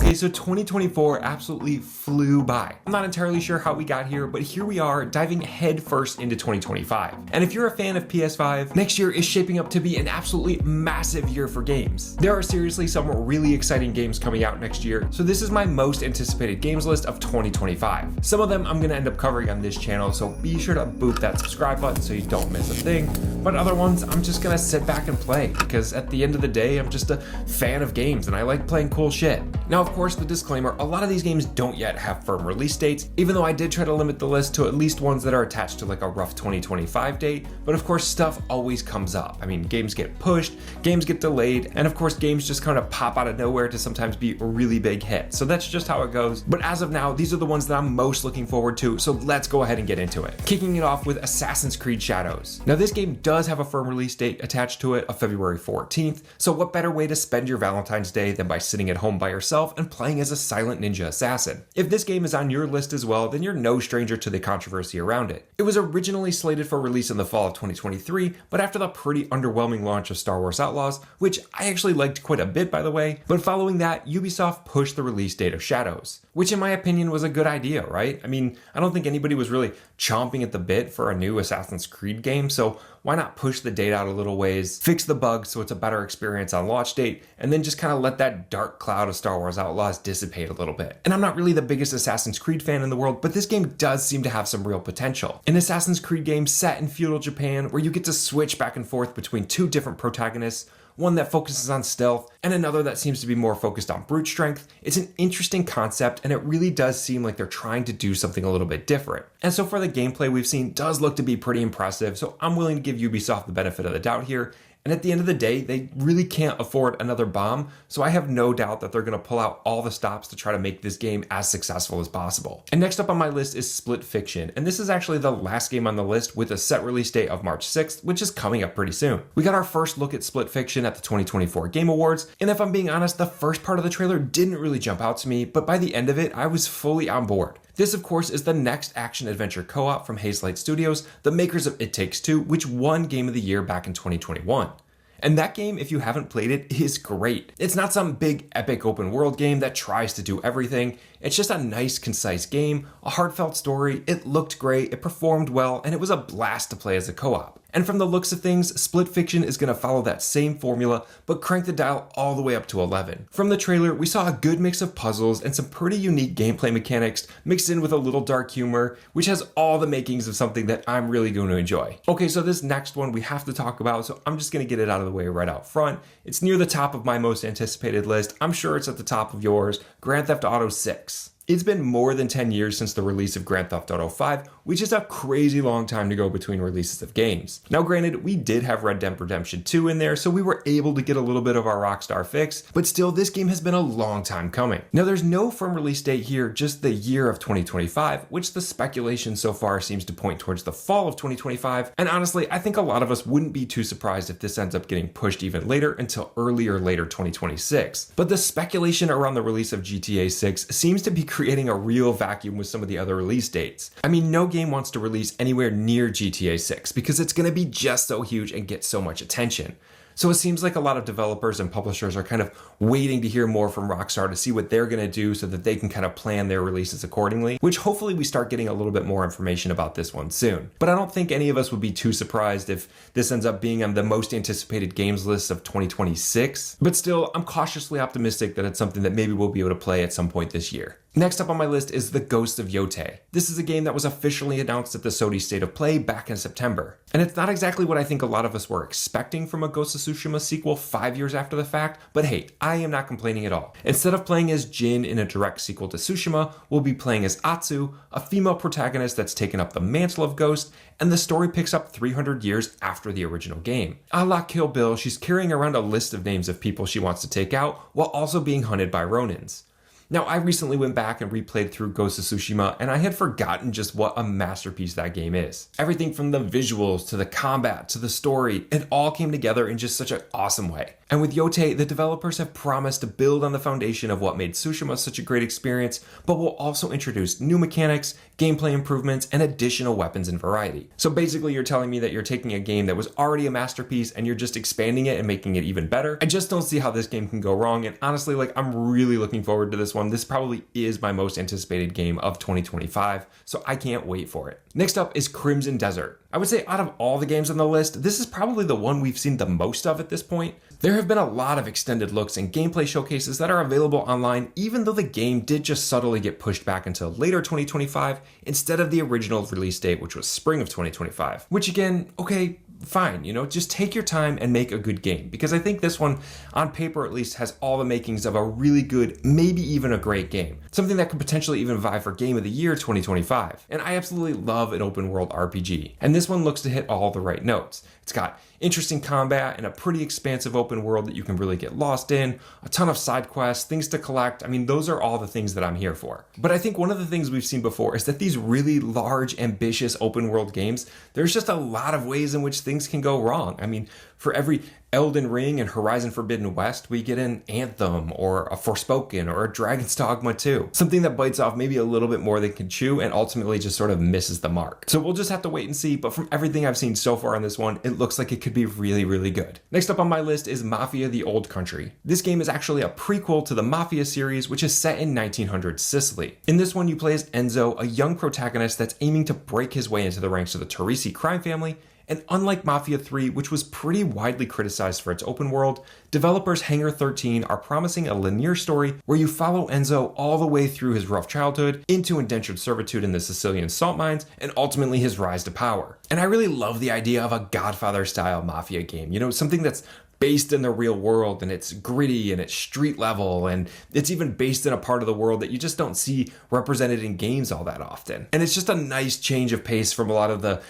Okay, so 2024 absolutely flew by. I'm not entirely sure how we got here, but here we are diving headfirst into 2025. And if you're a fan of PS5, next year is shaping up to be an absolutely massive year for games. There are seriously some really exciting games coming out next year, so this is my most anticipated games list of 2025. Some of them I'm gonna end up covering on this channel, so be sure to boot that subscribe button so you don't miss a thing. But other ones, I'm just gonna sit back and play, because at the end of the day, I'm just a fan of games and I like playing cool shit. Now, of course, the disclaimer, a lot of these games don't yet have firm release dates, even though I did try to limit the list to at least ones that are attached to like a rough 2025 date, but of course stuff always comes up. I mean, games get pushed, games get delayed, and of course games just kind of pop out of nowhere to sometimes be a really big hit. So that's just how it goes. But as of now, these are the ones that I'm most looking forward to, so let's go ahead and get into it. Kicking it off with Assassin's Creed Shadows. Now this game does have a firm release date attached to it of February 14th, so what better way to spend your Valentine's Day than by sitting at home by yourself and playing as a silent ninja assassin. If this game is on your list as well, then you're no stranger to the controversy around it. It was originally slated for release in the fall of 2023, but after the pretty underwhelming launch of Star Wars Outlaws, which I actually liked quite a bit by the way, but following that, Ubisoft pushed the release date of Shadows, which in my opinion was a good idea, right? I mean, I don't think anybody was really chomping at the bit for a new Assassin's Creed game, so why not push the date out a little ways, fix the bugs so it's a better experience on launch date, and then just kind of let that dark cloud of Star Wars Outlaws dissipate a little bit. And I'm not really the biggest Assassin's Creed fan in the world, but this game does seem to have some real potential. An Assassin's Creed game set in feudal Japan where you get to switch back and forth between two different protagonists, one that focuses on stealth, and another that seems to be more focused on brute strength. It's an interesting concept, and it really does seem like they're trying to do something a little bit different. And so far the gameplay we've seen does look to be pretty impressive, so I'm willing to give Ubisoft the benefit of the doubt here. And at the end of the day, they really can't afford another bomb, so I have no doubt that they're going to pull out all the stops to try to make this game as successful as possible. And next up on my list is Split Fiction, and this is actually the last game on the list with a set release date of March 6th, which is coming up pretty soon. We got our first look at Split Fiction at the 2024 Game Awards, and if I'm being honest, the first part of the trailer didn't really jump out to me, but by the end of it, I was fully on board. This, of course, is the next action-adventure co-op from Hazelight Studios, the makers of It Takes Two, which won Game of the Year back in 2021. And that game, if you haven't played it, is great. It's not some big epic open world game that tries to do everything. It's just a nice, concise game, a heartfelt story. It looked great, it performed well, and it was a blast to play as a co-op. And from the looks of things, Split Fiction is going to follow that same formula, but crank the dial all the way up to 11. From the trailer, we saw a good mix of puzzles and some pretty unique gameplay mechanics mixed in with a little dark humor, which has all the makings of something that I'm really going to enjoy. Okay, so this next one we have to talk about, so I'm just going to get it out of the way right out front. It's near the top of my most anticipated list. I'm sure it's at the top of yours. Grand Theft Auto 6. It's been more than 10 years since the release of Grand Theft Auto 5, which is a crazy long time to go between releases of games. Now granted, we did have Red Dead Redemption 2 in there, so we were able to get a little bit of our Rockstar fix, but still this game has been a long time coming. Now there's no firm release date here, just the year of 2025, which the speculation so far seems to point towards the fall of 2025, and honestly, I think a lot of us wouldn't be too surprised if this ends up getting pushed even later until earlier 2026. But the speculation around the release of GTA 6 seems to be creating a real vacuum with some of the other release dates. I mean, no game wants to release anywhere near GTA 6 because it's going to be just so huge and get so much attention. So it seems like a lot of developers and publishers are kind of waiting to hear more from Rockstar to see what they're going to do so that they can kind of plan their releases accordingly, which hopefully we start getting a little bit more information about this one soon. But I don't think any of us would be too surprised if this ends up being on the most anticipated games list of 2026. But still, I'm cautiously optimistic that it's something that maybe we'll be able to play at some point this year. Next up on my list is The Ghost of Yotei. This is a game that was officially announced at the Sony State of Play back in September. And it's not exactly what I think a lot of us were expecting from a Ghost of Tsushima sequel 5 years after the fact, but hey, I am not complaining at all. Instead of playing as Jin in a direct sequel to Tsushima, we'll be playing as Atsu, a female protagonist that's taken up the mantle of Ghost, and the story picks up 300 years after the original game. A la Kill Bill, she's carrying around a list of names of people she wants to take out, while also being hunted by Ronins. Now, I recently went back and replayed through Ghost of Tsushima, and I had forgotten just what a masterpiece that game is. Everything from the visuals to the combat to the story, it all came together in just such an awesome way. And with Yotei, the developers have promised to build on the foundation of what made Tsushima such a great experience, but will also introduce new mechanics, gameplay improvements, and additional weapons and variety. So basically, you're telling me that you're taking a game that was already a masterpiece and you're just expanding it and making it even better? I just don't see how this game can go wrong, and honestly, I'm really looking forward to this one. This probably is my most anticipated game of 2025, so I can't wait for it. Next up is Crimson Desert. I would say out of all the games on the list, this is probably the one we've seen the most of at this point. There have been a lot of extended looks and gameplay showcases that are available online, even though the game did just subtly get pushed back until later 2025 instead of the original release date, which was spring of 2025. Which again, okay, fine, just take your time and make a good game, because I think this one, on paper at least, has all the makings of a really good, maybe even a great game. Something that could potentially even vie for Game of the Year 2025. And I absolutely love an open world RPG. And this one looks to hit all the right notes. It's got interesting combat and a pretty expansive open world that you can really get lost in, a ton of side quests, things to collect. I mean, those are all the things that I'm here for. But I think one of the things we've seen before is that these really large, ambitious open world games, there's just a lot of ways in which things can go wrong. I mean, for every Elden Ring and Horizon Forbidden West, we get an Anthem or a Forspoken or a Dragon's Dogma 2. Something that bites off maybe a little bit more than can chew and ultimately just sort of misses the mark. So we'll just have to wait and see, but from everything I've seen so far on this one, it looks like it could be really, really good. Next up on my list is Mafia The Old Country. This game is actually a prequel to the Mafia series, which is set in 1900s Sicily. In this one, you play as Enzo, a young protagonist that's aiming to break his way into the ranks of the Teresi crime family. And unlike Mafia 3, which was pretty widely criticized for its open world, developers Hangar 13 are promising a linear story where you follow Enzo all the way through his rough childhood, into indentured servitude in the Sicilian salt mines, and ultimately his rise to power. And I really love the idea of a Godfather-style Mafia game, something that's based in the real world, and it's gritty and it's street level, and it's even based in a part of the world that you just don't see represented in games all that often. And it's just a nice change of pace from a lot of the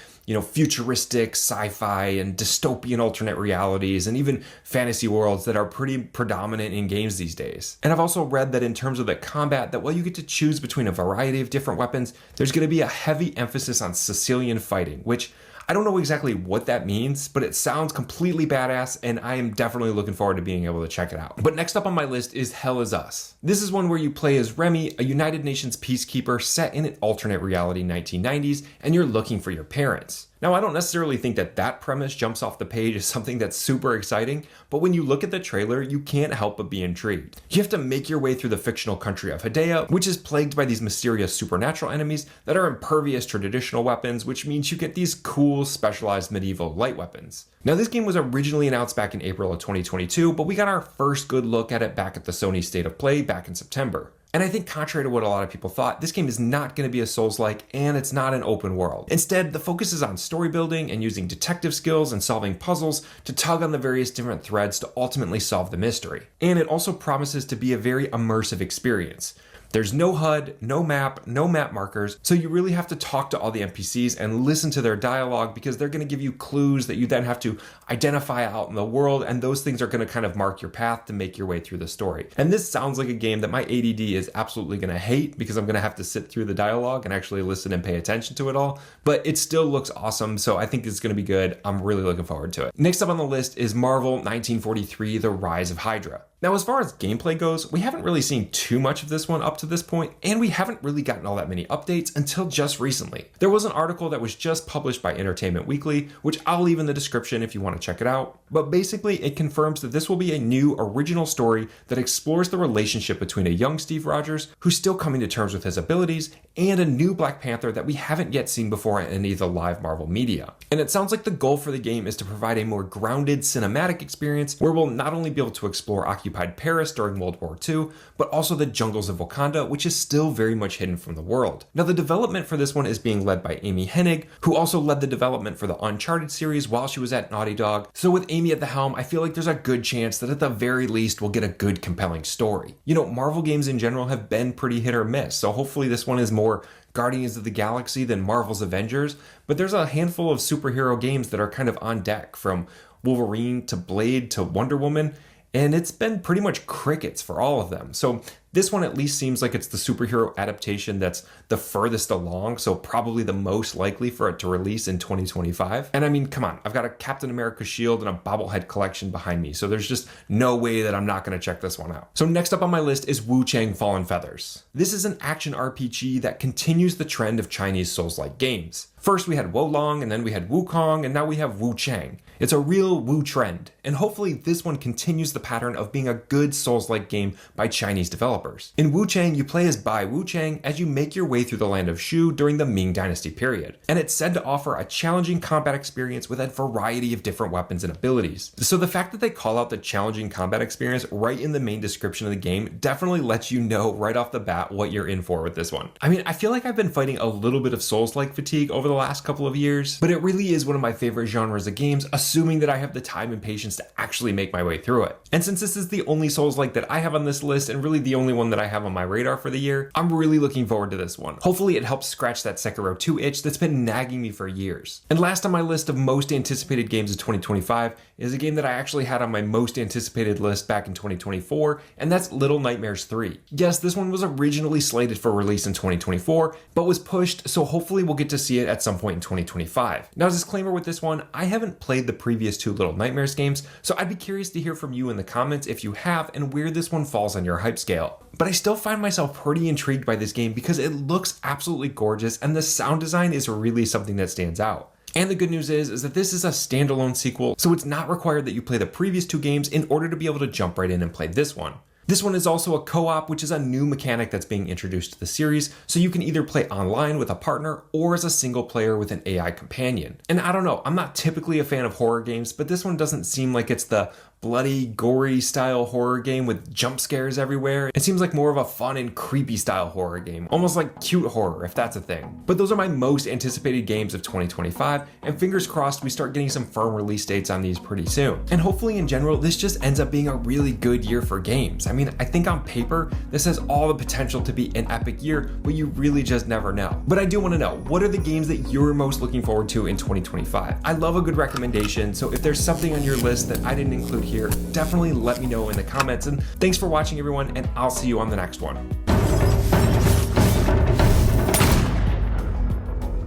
futuristic sci-fi and dystopian alternate realities and even fantasy worlds that are pretty predominant in games these days. And I've also read that in terms of the combat, that while you get to choose between a variety of different weapons, there's going to be a heavy emphasis on Sicilian fighting, which I don't know exactly what that means, but it sounds completely badass, and I am definitely looking forward to being able to check it out. But next up on my list is Hell Is Us. This is one where you play as Remy, a United Nations peacekeeper set in an alternate reality 1990s, and you're looking for your parents. Now, I don't necessarily think that premise jumps off the page as something that's super exciting, but when you look at the trailer, you can't help but be intrigued. You have to make your way through the fictional country of Hydra, which is plagued by these mysterious supernatural enemies that are impervious to traditional weapons, which means you get these cool, specialized medieval light weapons. Now, this game was originally announced back in April of 2022, but we got our first good look at it back at the Sony State of Play back in September. And I think contrary to what a lot of people thought, this game is not going to be a Souls-like, and it's not an open world. Instead, the focus is on story building and using detective skills and solving puzzles to tug on the various different threads to ultimately solve the mystery. And it also promises to be a very immersive experience. There's no HUD, no map markers, so you really have to talk to all the NPCs and listen to their dialogue, because they're going to give you clues that you then have to identify out in the world, and those things are going to kind of mark your path to make your way through the story. And this sounds like a game that my ADD is absolutely going to hate, because I'm going to have to sit through the dialogue and actually listen and pay attention to it all, but it still looks awesome, so I think it's going to be good. I'm really looking forward to it. Next up on the list is Marvel 1943: The Rise of Hydra. Now, as far as gameplay goes, we haven't really seen too much of this one up to this point, and we haven't really gotten all that many updates until just recently. There was an article that was just published by Entertainment Weekly, which I'll leave in the description if you want to check it out, but basically it confirms that this will be a new original story that explores the relationship between a young Steve Rogers, who's still coming to terms with his abilities, and a new Black Panther that we haven't yet seen before in any of the live Marvel media. And it sounds like the goal for the game is to provide a more grounded cinematic experience where we'll not only be able to explore occupied Paris during World War II, but also the jungles of Wakanda, which is still very much hidden from the world. Now, the development for this one is being led by Amy Hennig, who also led the development for the Uncharted series while she was at Naughty Dog. So with Amy at the helm, I feel like there's a good chance that at the very least we'll get a good, compelling story. Marvel games in general have been pretty hit or miss, so hopefully this one is more Guardians of the Galaxy than Marvel's Avengers, but there's a handful of superhero games that are kind of on deck, from Wolverine to Blade to Wonder Woman, and it's been pretty much crickets for all of them. So this one at least seems like it's the superhero adaptation that's the furthest along, so probably the most likely for it to release in 2025. And I mean, come on, I've got a Captain America shield and a bobblehead collection behind me, so there's just no way that I'm not going to check this one out. So next up on my list is Wuchang Fallen Feathers. This is an action RPG that continues the trend of Chinese Souls-like games. First we had Wolong, and then we had Wukong, and now we have Wuchang. It's a real Wu trend, and hopefully this one continues the pattern of being a good Souls-like game by Chinese developers. developers. In Wuchang, you play as Bai Wuchang as you make your way through the land of Shu during the Ming Dynasty period, and it's said to offer a challenging combat experience with a variety of different weapons and abilities. So the fact that they call out the challenging combat experience right in the main description of the game definitely lets you know right off the bat what you're in for with this one. I mean, I feel like I've been fighting a little bit of Souls-like fatigue over the last couple of years, but it really is one of my favorite genres of games, assuming that I have the time and patience to actually make my way through it. And since this is the only Souls-like that I have on this list, and really the only one that I have on my radar for the year, I'm really looking forward to this one. Hopefully it helps scratch that Sekiro 2 itch that's been nagging me for years. And last on my list of most anticipated games of 2025 is a game that I actually had on my most anticipated list back in 2024, and that's Little Nightmares 3. Yes, this one was originally slated for release in 2024, but was pushed, so hopefully we'll get to see it at some point in 2025. Now, disclaimer with this one, I haven't played the previous two Little Nightmares games, so I'd be curious to hear from you in the comments if you have and where this one falls on your hype scale. But I still find myself pretty intrigued by this game because it looks absolutely gorgeous and the sound design is really something that stands out. And the good news is that this is a standalone sequel, so it's not required that you play the previous two games in order to be able to jump right in and play this one. This one is also a co-op, which is a new mechanic that's being introduced to the series, so you can either play online with a partner or as a single player with an AI companion. And I don't know, I'm not typically a fan of horror games, but this one doesn't seem like it's the bloody, gory style horror game with jump scares everywhere. It seems like more of a fun and creepy style horror game, almost like cute horror, if that's a thing. But those are my most anticipated games of 2025, and fingers crossed we start getting some firm release dates on these pretty soon. And hopefully in general, this just ends up being a really good year for games. I mean, I think on paper, this has all the potential to be an epic year, but you really just never know. But I do want to know, what are the games that you're most looking forward to in 2025? I love a good recommendation, so if there's something on your list that I didn't include here, definitely let me know in the comments. And thanks for watching, everyone, and I'll see you on the next one.